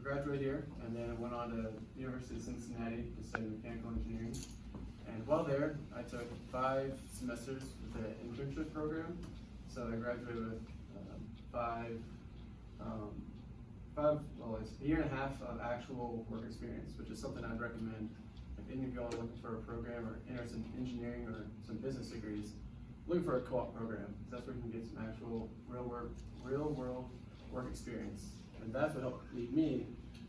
graduated here, and then I went on to University of Cincinnati to study mechanical engineering. And while there, I took 5 semesters with an internship program. So I graduated with it's a year and a half of actual work experience, which is something I'd recommend if any of y'all are looking for a program or interested in engineering or some business degrees. Looking for a co-op program, because that's where you can get some actual real world work experience. And that's what helped lead me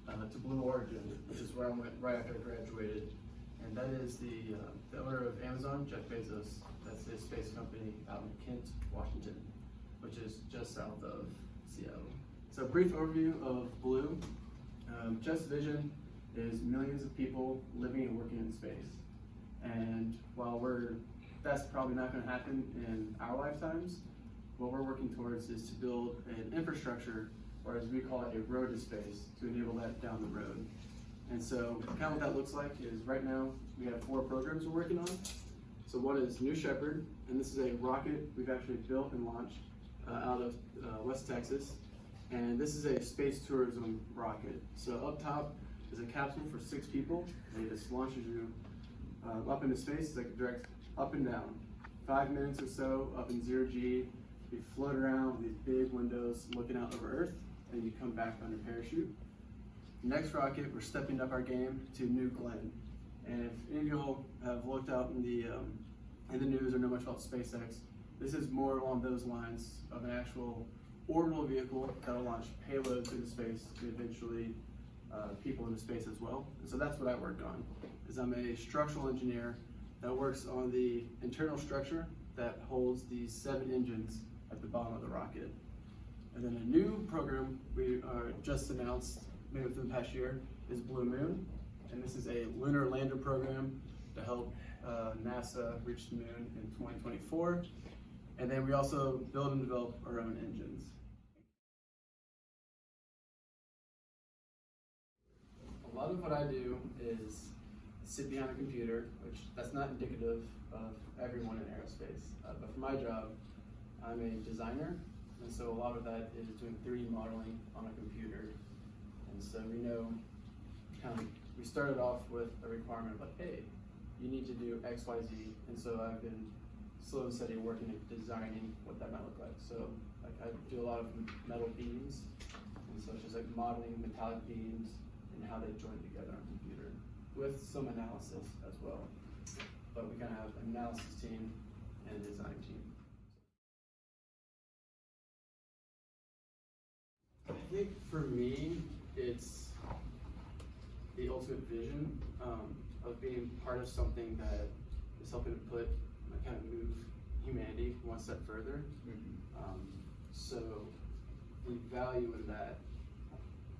to Blue Origin, which is where I went right after I graduated. And that is the owner of Amazon, Jeff Bezos. That's his space company out in Kent, Washington, which is just south of Seattle. So a brief overview of Blue. Jeff's vision is millions of people living and working in space. And while that's probably not going to happen in our lifetimes, what we're working towards is to build an infrastructure, or as we call it, a road to space, to enable that down the road. And so kind of what that looks like is right now we have 4 programs we're working on. So one is New Shepard, and this is a rocket we've actually built and launched out of West Texas. And this is a space tourism rocket. So up top is a capsule for 6 people, and it just launches you up into space. It's like direct up and down. 5 minutes or so up in 0G. You float around with these big windows looking out over Earth, and you come back on your parachute. Next rocket, we're stepping up our game to New Glenn. And if any of y'all have looked out in the news or know much about SpaceX, this is more along those lines of an actual orbital vehicle that'll launch payloads into space to eventually people into space as well. And so that's what I worked on. I'm a structural engineer that works on the internal structure that holds the 7 engines at the bottom of the rocket. And then a new program we just announced, maybe within the past year, is Blue Moon. And this is a lunar lander program to help NASA reach the moon in 2024. And then we also build and develop our own engines. A lot of what I do is sit behind a computer, which that's not indicative of everyone in aerospace. But for my job, I'm a designer, and so a lot of that is doing 3D modeling on a computer. And so we know, we started off with a requirement of like, hey, you need to do X, Y, Z. And so I've been slow and steady working at designing what that might look like. So like I do a lot of metal beams, and so it's just like modeling metallic beams and how they join together on a computer with some analysis as well. But we kind of have an analysis team and a design team. I think for me, it's the ultimate vision of being part of something that is helping to kind of move humanity one step further. So the value in that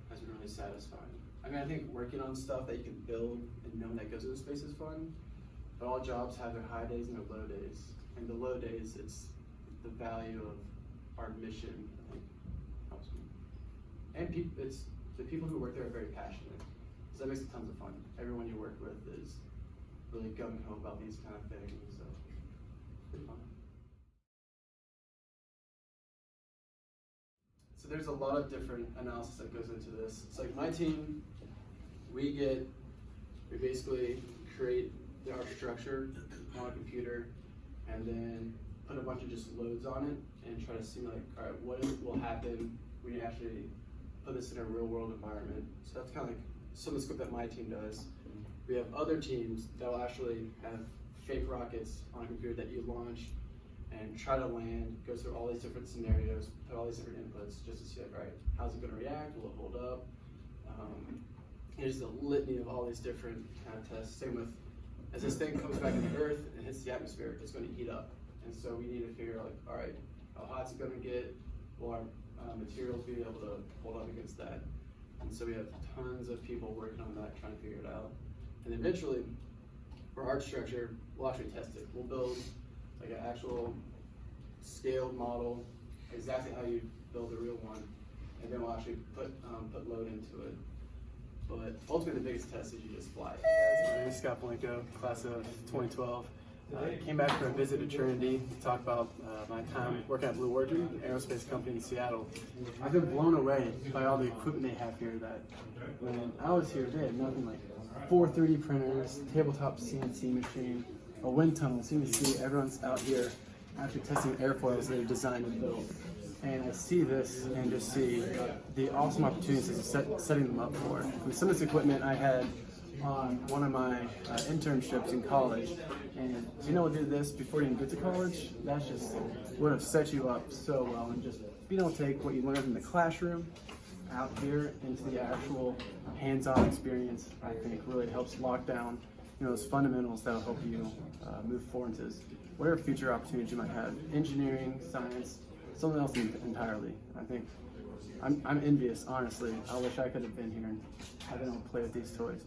has been really satisfying. I mean, I think working on stuff that you can build and knowing that goes into space is fun, but all jobs have their high days and their low days. And the low days, it's the value of our mission, I think, helps me. And it's the people who work there are very passionate, so that makes it tons of fun. Everyone you work with is really gung-ho about these kind of things, so it's pretty fun. So there's a lot of different analysis that goes into this. It's like my team, we basically create our structure on a computer and then put a bunch of just loads on it and try to simulate, all right, what will happen when you actually put this in a real world environment. So that's kind of like some of the scope that my team does. We have other teams that will actually have fake rockets on a computer that you launch and try to land, go through all these different scenarios, put all these different inputs just to see like, all right, how's it gonna react, will it hold up? There's a litany of all these different kind of tests. Same with, as this thing comes back into Earth and hits the atmosphere, it's gonna heat up. And so we need to figure out like, all right, how hot's it gonna get? Will our materials be able to hold up against that? And so we have tons of people working on that, trying to figure it out. And eventually, for our structure, we'll actually test it. We'll build like an actual scaled model, exactly how you build a real one, and then we'll actually put load into it. But ultimately, the biggest test is you just fly. My name is Scott Blincoe, class of 2012. I came back for a visit to Trinity to talk about my time working at Blue Origin, an aerospace company in Seattle. I've been blown away by all the equipment they have here that when I was here, they had nothing like 4 3D printers, tabletop CNC machine, a wind tunnel. So you can see everyone's out here actually testing airfoils that are designed and built. And I see this and just see the awesome opportunities of setting them up for. With some of this equipment I had on one of my internships in college, and you know, do this before you even get to college, that's just would have set you up so well. And just being able to take what you learned in the classroom out here into the actual hands-on experience, I think really helps lock down, you know, those fundamentals that'll help you move forward into whatever future opportunities you might have, engineering, science, something else entirely. I think I'm envious, honestly. I wish I could have been here and I've been able to play with these toys.